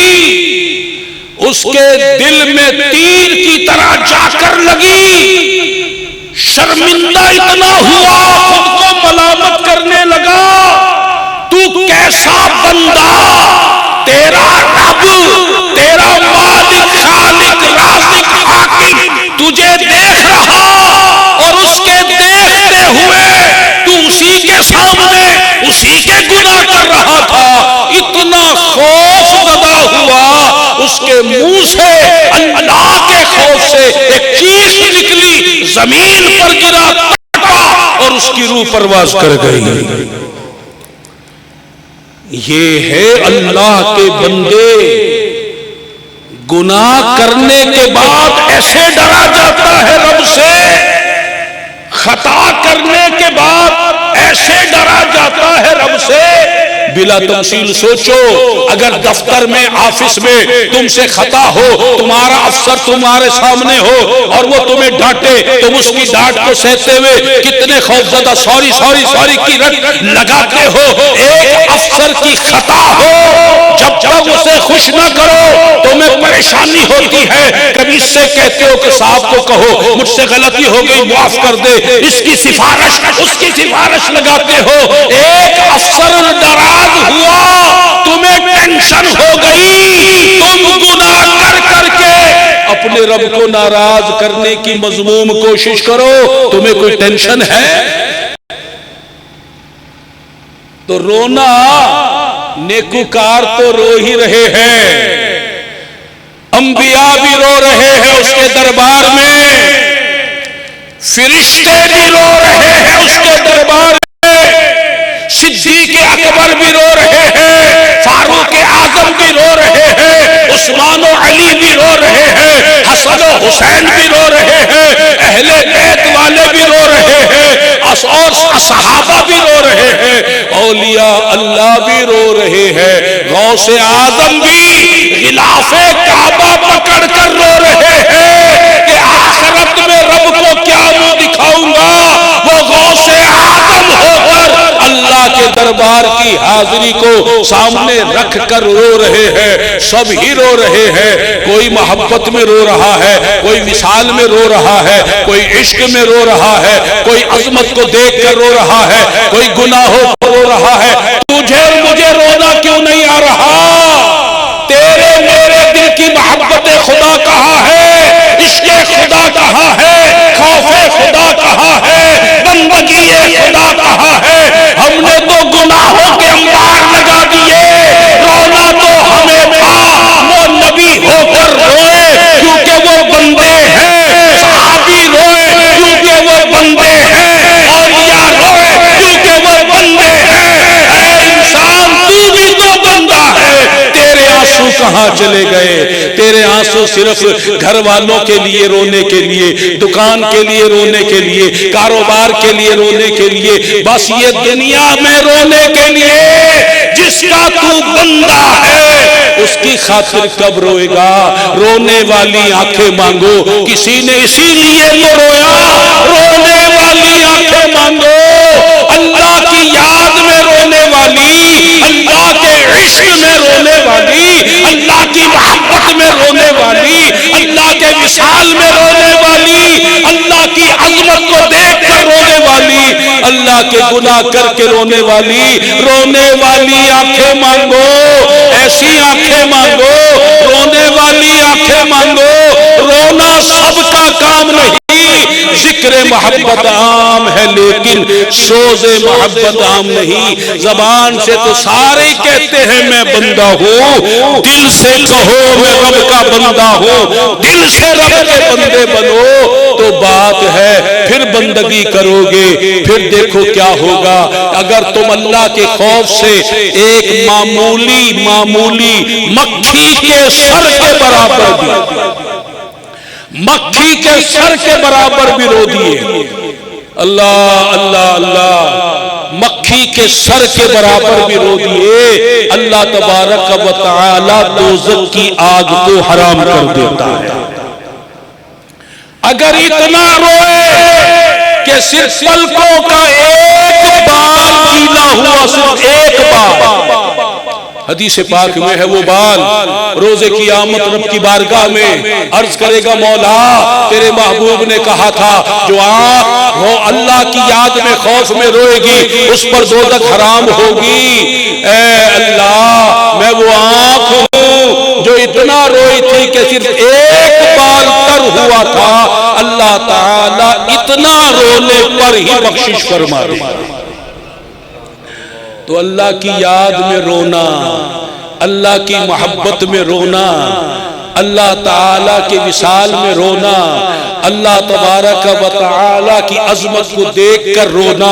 اس کے دل میں تیر کی طرح جا کر لگی، شرمندہ اتنا ہوا خود کو ملامت کرنے لگا، تو کیسا بندہ، تیرا رب، تیرا مالک، خالق، رازق، حاکم تجھے دیکھ رہا اور اس کے دیکھتے ہوئے تو اسی کے سامنے اسی کے گناہ کر رہا تھا۔ اتنا خوف زدہ ہوا، اس کے منہ سے اللہ کے خوف سے ایک چیخ نکلی، زمین پر گرا اور اس کی روح پرواز کر گئی۔ یہ ہے اللہ کے بندے، گناہ کرنے کے بعد ایسے ڈرا جاتا ہے رب سے، خطا کرنے کے بعد ایسے ڈرا جاتا ہے رب سے۔ بلا تفصیل سوچو، اگر دفتر میں، آفس میں تم سے خطا ہو، تمہارا افسر تمہارے سامنے ہو اور وہ تمہیں ڈانٹے، تم اس کی ڈانٹ کو سہتے ہوئے کتنے خوفزدہ سوری سوری سوری کی رٹ لگاتے ہو۔ ایک افسر کی خطا ہو، جب تک اسے خوش نہ کرو تمہیں پریشانی ہوتی ہے، کبھی اس سے کہتے ہو کہ صاحب کو کہو مجھ سے غلطی ہو گئی معاف کر دے، اس کی سفارش اس کی سفارش لگاتے ہو۔ ایک افسر ناراض ہوا، تمہیں ٹینشن ہو گئی، تم گناہ کر کر کے اپنے رب کو ناراض کرنے کی مذموم کوشش کرو، تمہیں کوئی ٹینشن ہے؟ تو رونا، نیکوکار تو رو ہی رہے ہیں، انبیاء بھی رو رہے ہیں اس کے دربار میں، فرشتے بھی رو رہے ہیں اس کے دربار میں، صدیق اکبر بھی رو رہے ہیں، فاروق اعظم بھی رو رہے ہیں، عثمان و علی بھی رو رہے ہیں، حسن و حسین بھی رو رہے ہیں، اہل بیت والے بھی رو رہے ہیں، اور صحابہ بھی رو رہے ہیں، اولیاء اللہ بھی رو رہے ہیں، غوث اعظم بھی غلاف کعبہ پکڑ کر رو رہے ہیں کہ آخرت میں رب کو کیا منہ دکھاؤں گا۔ وہ غوث اعظم ہو کر اللہ کے دربار کی حاضری کو سامنے رکھ کر رو رہے ہیں، سب ہی رو رہے ہیں، کوئی محبت میں رو رہا ہے، کوئی وصال میں رو رہا ہے، کوئی عشق میں رو رہا ہے، کوئی عظمت کو دیکھ کر رو رہا ہے، کوئی گناہوں پر رو رہا ہے۔ تجھے اور مجھے رونا کیوں نہیں آ رہا؟ تیرے میرے دل کی محبت خدا کہاں ہے؟ عشق خدا کہاں ہے؟ خوف خدا کہاں ہے؟ بندگی خدا کہاں ہے؟ ہم نے تو گناہوں کے انبار لگا دیے، رونا تو ہمیں تھا وہ نبی ہو کر روئے کیونکہ وہ بندے ہیں، صحابی روئے کیونکہ وہ بندے ہیں، اولیاء روئے کیونکہ وہ بندے ہیں۔ اے انسان تو بھی تو بندہ ہے، تیرے آنسو کہاں چلے گئے؟ تیرے آنسو صرف گھر والوں کے لیے رونے کے لیے، دکان کے لیے رونے کے لیے، کاروبار کے لیے رونے کے لیے، بس یہ دنیا میں رونے کے لیے جس کا تو بندہ ہے اس کی خاطر کب روئے گا؟ رونے والی آنکھیں مانگو، کسی نے اسی لیے تو رویا، رونے والی آنکھیں مانگو، اللہ کی یاد میں رونے والی، اللہ کے عشق میں رونے والی، اللہ کی محبت میں رونے والی، اللہ کے وصال میں رونے والی، اللہ کی عظمت کو دیکھ کر رونے والی، اللہ کے گناہ کر کے رونے والی، رونے والی آنکھیں مانگو، ایسی آنکھیں مانگو، رونے والی آنکھیں مانگو۔ رونا سب کا کام نہیں، ذکر محبت عام ہے لیکن سوز محبت عام نہیں۔ زبان سے تو سارے کہتے ہیں میں بندہ ہوں، دل سے کہو میں رب کا بندہ ہوں، دل سے رب کے بندے بنو تو بات ہے پھر بندگی کرو گے، پھر دیکھو کیا ہوگا۔ اگر تم اللہ کے خوف سے ایک معمولی مکھی کے سر کے برابر بھی رو دیے، اللہ اللہ اللہ، مکھی کے سر کے برابر بھی رو دیے، اللہ تبارک و تعالی دوزخ کی آگ کو حرام کر دیتا ہے۔ اگر اتنا روئے کہ صرف پلکوں کا ایک بال گیلا ہوا، صرف ایک بال، حدیث پاک میں ہے وہ بال روز قیامت رب کی بارگاہ میں عرض کرے گا، مولا تیرے محبوب نے کہا تھا جو آنکھ ہو اللہ کی یاد میں خوف میں روئے گی اس پر دوزخ حرام ہوگی۔ اے اللہ میں وہ آنکھ ہوں جو اتنا روئی تھی کہ صرف ایک بال تر ہوا تھا، اللہ تعالیٰ اتنا رونے پر ہی بخشش فرما دے۔ تو اللہ کی یاد میں رونا، اللہ کی محبت میں رونا، اللہ تعالیٰ کے وصال میں رونا، اللہ تبارک و تعالیٰ کی عظمت کو دیکھ کر رونا،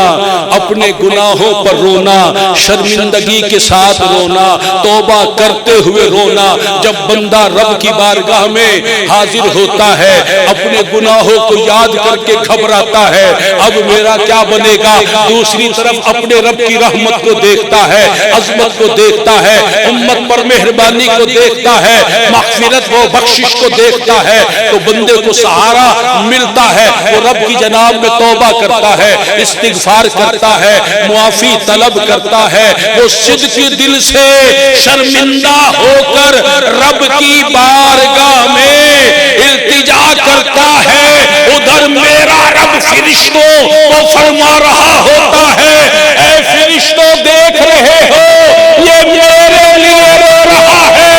اپنے گناہوں پر رونا، شرمندگی کے ساتھ رونا، توبہ کرتے ہوئے رونا۔ جب بندہ رب کی بارگاہ میں حاضر ہوتا ہے اپنے گناہوں کو یاد کر کے گھبراتا ہے، اب میرا کیا بنے گا، دوسری طرف اپنے رب کی رحمت کو دیکھتا ہے، عظمت کو دیکھتا ہے، امت پر مہربانی کو دیکھتا ہے، مغفرت و بخشش کو دیکھتا ہے، تو بندے کو سہارا ملتا ہے، وہ رب کی جناب میں توبہ کرتا ہے، استغفار کرتا ہے، معافی طلب کرتا ہے، وہ صدقی دل سے شرمندہ ہو کر رب کی بارگاہ میں التجا کرتا ہے۔ ادھر میرا رب فرشتوں کو فرما رہا ہوتا ہے، اے فرشتوں دیکھ رہے ہو یہ میرے لیے رو رہا ہے،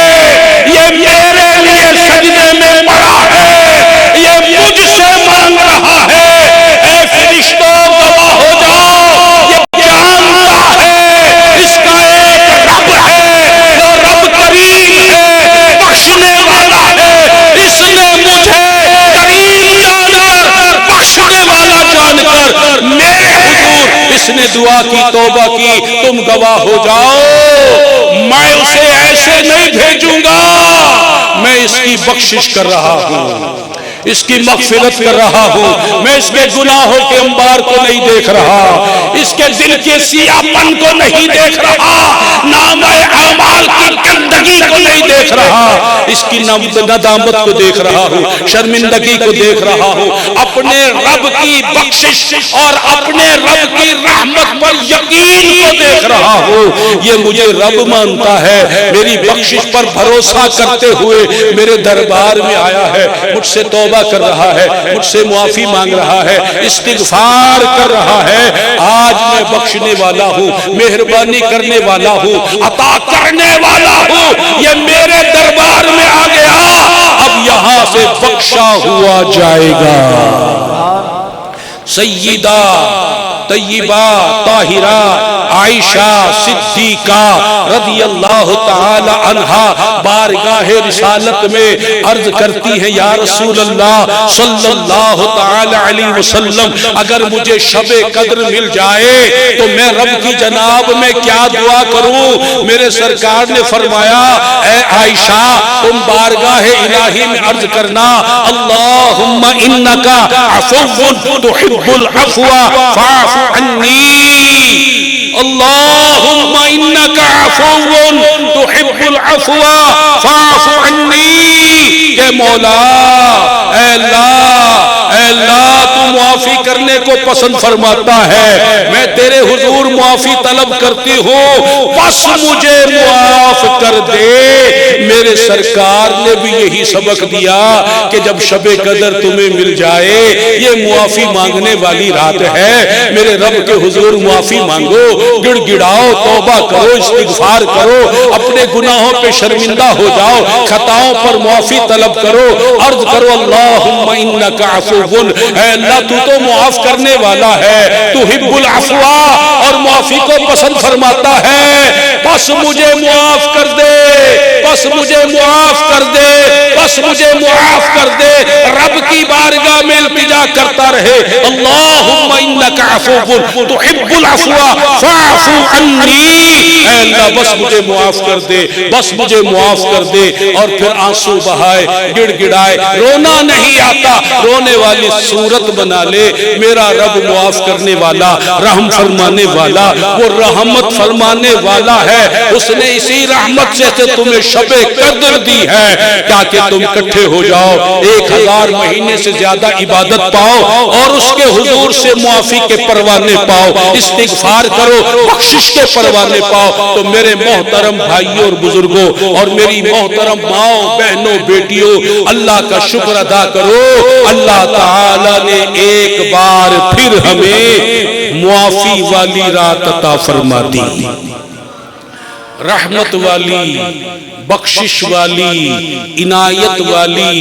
یہ میرے لیے سجدے میں پڑا ہے، یہ مجھ سے مانگ رہا ہے۔ اے فرشتوں گواہ ہو جاؤ، یہ جانتا ہے اس کا ایک رب ہے، وہ رب کریم ہے، بخشنے والا ہے۔ اس نے مجھے کریم جان کر، بخشنے والا جان کر میرے حضور اس نے دعا کی، توبہ کی، تم گواہ ہو جاؤ، میں اسے ایسے نہیں بھیجوں گا، میں اس کی بخشش کر رہا ہوں، اس کی مغفرت کر رہا ہوں، میں اس کے گناہوں کے انبار کو نہیں دیکھ رہا، اس کے دل کے سیاہ پن کو نہیں دیکھ رہا، نام اعمال کی گندگی کو نہیں دیکھ رہا، اس کی ندامت کو دیکھ رہا ہوں، شرمندگی کو دیکھ رہا ہوں، اپنے رب کی بخشش اور اپنے رب کی رحمت پر یقین کو دیکھ رہا ہوں۔ یہ مجھے رب مانتا ہے، میری بخشش پر بھروسہ کرتے ہوئے میرے دربار میں آیا ہے، مجھ سے توبہ کر رہا ہے، مجھ سے معافی مانگ رہا ہے، استغفار کر رہا ہے۔ آج میں بخشنے والا ہوں، مہربانی کرنے والا ہوں، عطا کرنے والا ہوں، یہ میرے دربار میں آ گیا، اب یہاں سے بخشا ہوا جائے گا۔ سیدہ طیبہ طاہرہ عائشہ صدیقہ رضی اللہ تعالی عنہا بارگاہ رسالت میں عرض کرتی ہیں، یا رسول اللہ صلی اللہ تعالی علیہ وسلم، اگر مجھے شب قدر مل جائے تو میں رب کی جناب میں کیا دعا کروں؟ میرے سرکار نے فرمایا، اے عائشہ تم بارگاہ الہی میں عرض کرنا، اللہم انکا عفو تحب العفو فاعف عنی، اللہم انکا عفو تحب العفو فاعف عنی، کہ مولا اے اللہ تو معافی کرنے کو پسند فرماتا ہے، میں تیرے حضور معافی طلب کرتی ہوں، بس مجھے معاف کر دے۔ میرے سرکار نے بھی یہی سبق دیا کہ جب شب قدر تمہیں مل جائے، یہ معافی مانگنے والی رات ہے، میرے رب کے حضور معافی مانگو، گڑ گڑاؤ، توبہ کرو، استغفار کرو، اپنے گناہوں پہ شرمندہ ہو جاؤ، خطاؤں پر معافی طلب کرو، عرض کرو اللہم انکا عفو، اے اللہ تو معاف کرنے والا ہے، تو حب العفو اور معافی کو پسند فرماتا ہے، بس مجھے معاف کر دے، بس مجھے معاف کر دے، بس بس مجھے معاف کر دے، رب کی بارگاہ میں التجا کرتا رہے، اللہم انک عفو تحب العفو فاعف عنی، اے اللہ بس مجھے معاف کر دے، بس مجھے معاف کر دے، اور پھر آنسو بہائے، گڑ گڑائے، رونا نہیں آتا، رونے والی صورت بنا لے، میرا رب معاف کرنے والا، رحم فرمانے والا، وہ رحمت فرمانے والا ہے، اس نے اسی رحمت سے تمہیں شب قدر دی ہے تاکہ تم اکٹھے ہو جاؤ، 1000 مہینے سے زیادہ عبادت پاؤ اور اس کے حضور سے معافی کے پروانے پاؤ، استغفار کرو، بخشش کے پروانے پاؤ۔ تو میرے محترم بھائیوں اور بزرگوں اور میری محترم ماؤں بہنوں بیٹیوں، اللہ کا شکر ادا کرو، اللہ تعالی نے ایک بار پھر ہمیں معافی والی رات عطا فرما دی، رحمت والی، بخشش والی، عنایت والی،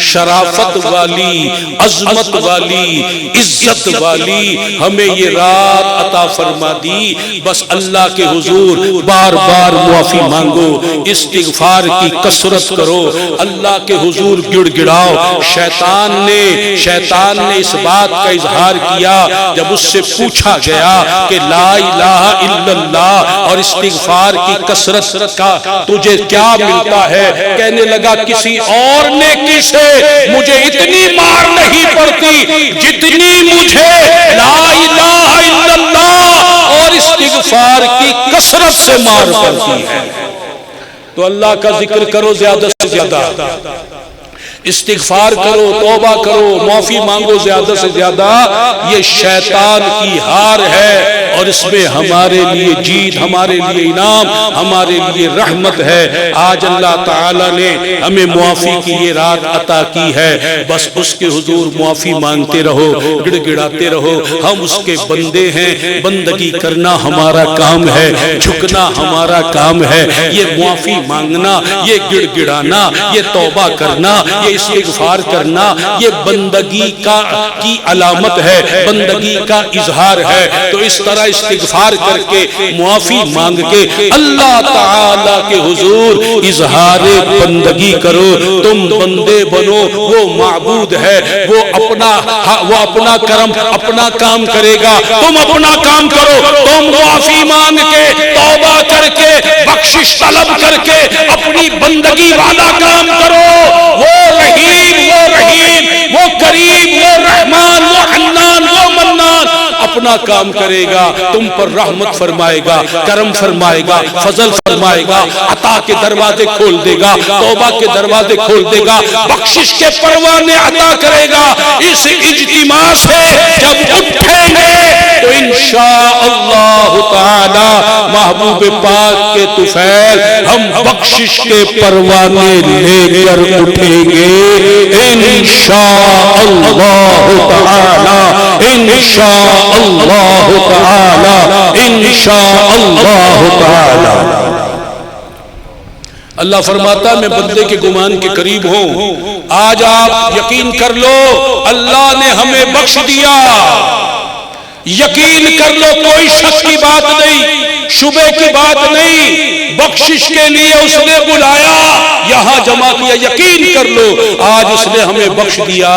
شرافت والی، عظمت والی، عزت والی ہمیں یہ رات عطا فرما دی۔ بس اللہ کے حضور بار بار معافی مانگو، استغفار کی کثرت کرو، اللہ کے حضور گڑ گڑاؤ۔ شیطان نے اس بات کا اظہار کیا جب اس سے پوچھا گیا کہ لا الہ الا اللہ اور استغفار کی کثرت کا تجھے کیا ملتا ہے؟ کہنے لگا کسی اور نیکی سے مجھے اتنی مار نہیں پڑتی جتنی مجھے لا الہ الا اللہ اور استغفار کی کثرت سے مار پڑتی ہے۔ تو اللہ کا ذکر کرو زیادہ سے زیادہ، استغفار کرو، توبہ کرو، معافی مانگو زیادہ سے زیادہ، یہ شیطان کی ہار ہے اور اس میں ہمارے لیے جیت، ہمارے لیے انعام، ہمارے لیے رحمت ہے۔ آج اللہ تعالیٰ نے ہمیں معافی کی یہ رات عطا کی ہے، بس اس کے حضور معافی مانگتے رہو، گڑ گڑاتے رہو، ہم اس کے بندے ہیں، بندگی کرنا ہمارا کام ہے، جھکنا ہمارا کام ہے، یہ معافی مانگنا، یہ گڑ گڑانا، یہ توبہ کرنا، یہ استغفار کرنا، یہ بندگی کی علامت ہے، بندگی کا اظہار ہے۔ تو اس طرح استغفار کر کے، معافی مانگ کے اللہ تعالی کے حضور اظہار بندگی کرو۔ تم بندے بنو، وہ معبود ہے، وہ اپنا کرم اپنا کام کرے گا، تم اپنا کام کرو، تم معافی مانگ کے، توبہ کر کے، بخشش طلب کر کے اپنی بندگی والا کام کرو۔ وہ رحیم، وہ کریم، وہ رحمان، وہ حنان، وہ منان اپنا کام کرے گا، تم پر رحمت فرمائے گا، کرم فرمائے گا، فضل فرمائے گا، عطا کے دروازے کھول دے گا، توبہ کے دروازے کھول دے گا، بخشش کے پروانے عطا کرے گا۔ اس اجتماع سے جب اٹھیں گے تو انشاءاللہ تعالی محبوب پاک کے طفیل ہم بخشش کے پروانے لے کر اٹھیں گے انشاءاللہ تعالی، انشاءاللہ تعالی، انشاءاللہ تعالی۔ اللہ فرماتا میں بندے کے گمان کے قریب ہوں۔ آج آپ یقین کر لو اللہ نے ہمیں بخش دیا، یقین کر لو، کوئی شک کی بات نہیں، شبہ کی بات نہیں، بخشش کے لیے اس نے بلایا، یہاں جمع کیا، یقین کر لو آج اس نے ہمیں بخش دیا،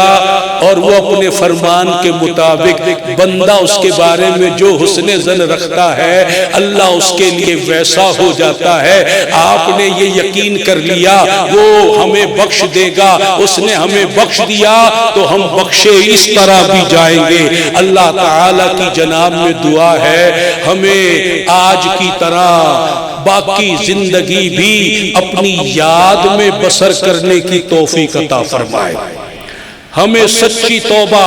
اور وہ اپنے فرمان کے مطابق بندہ اس کے بارے میں جو حسن ظن رکھتا ہے اللہ اس کے لیے ویسا ہو جاتا ہے۔ آپ نے یہ یقین کر لیا وہ ہمیں بخش دے گا، اس نے ہمیں بخش دیا تو ہم بخشے اس طرح بھی جائیں گے۔ اللہ تعالیٰ کی جناب میں دعا ہے ہمیں آج کی طرح باقی زندگی بھی اپنی یاد میں بسر کرنے کی توفیق عطا فرمائے، ہمیں سچی توبہ،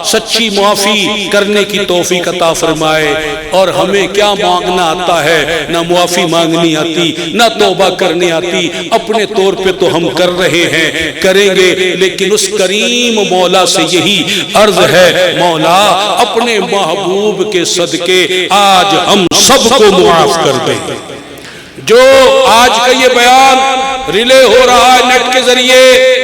سچی معافی کرنے کی توفیق عطا فرمائے، اور ہمیں کیا مانگنا آتا ہے، نہ معافی مانگنی آتی، نہ توبہ کرنی آتی، اپنے طور پہ تو ہم کر رہے ہیں، کریں گے، لیکن اس کریم مولا سے یہی عرض ہے مولا اپنے محبوب کے صدقے آج ہم سب کو معاف کر دیں۔ جو آج کا یہ بیان ریلے ہو رہا ہے نیٹ کے ذریعے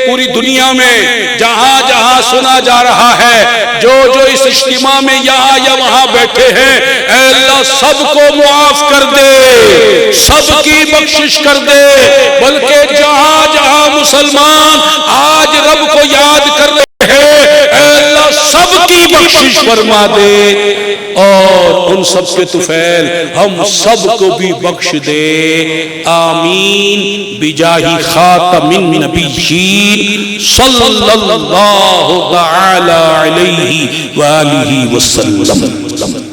پوری دنیا میں، جہاں جہاں سنا جا رہا ہے، جو اس اجتماع میں یہاں یا وہاں بیٹھے ہیں، اے اللہ سب کو معاف کر دے، سب کی بخشش کر دے، بلکہ جہاں جہاں مسلمان بخشش فرما دے اور ان سب کے طفیل ہم سب کو بھی بخش دے، آمین بجاہ خاتم النبیین صلی اللہ تعالی علیہ وآلہ وسلم۔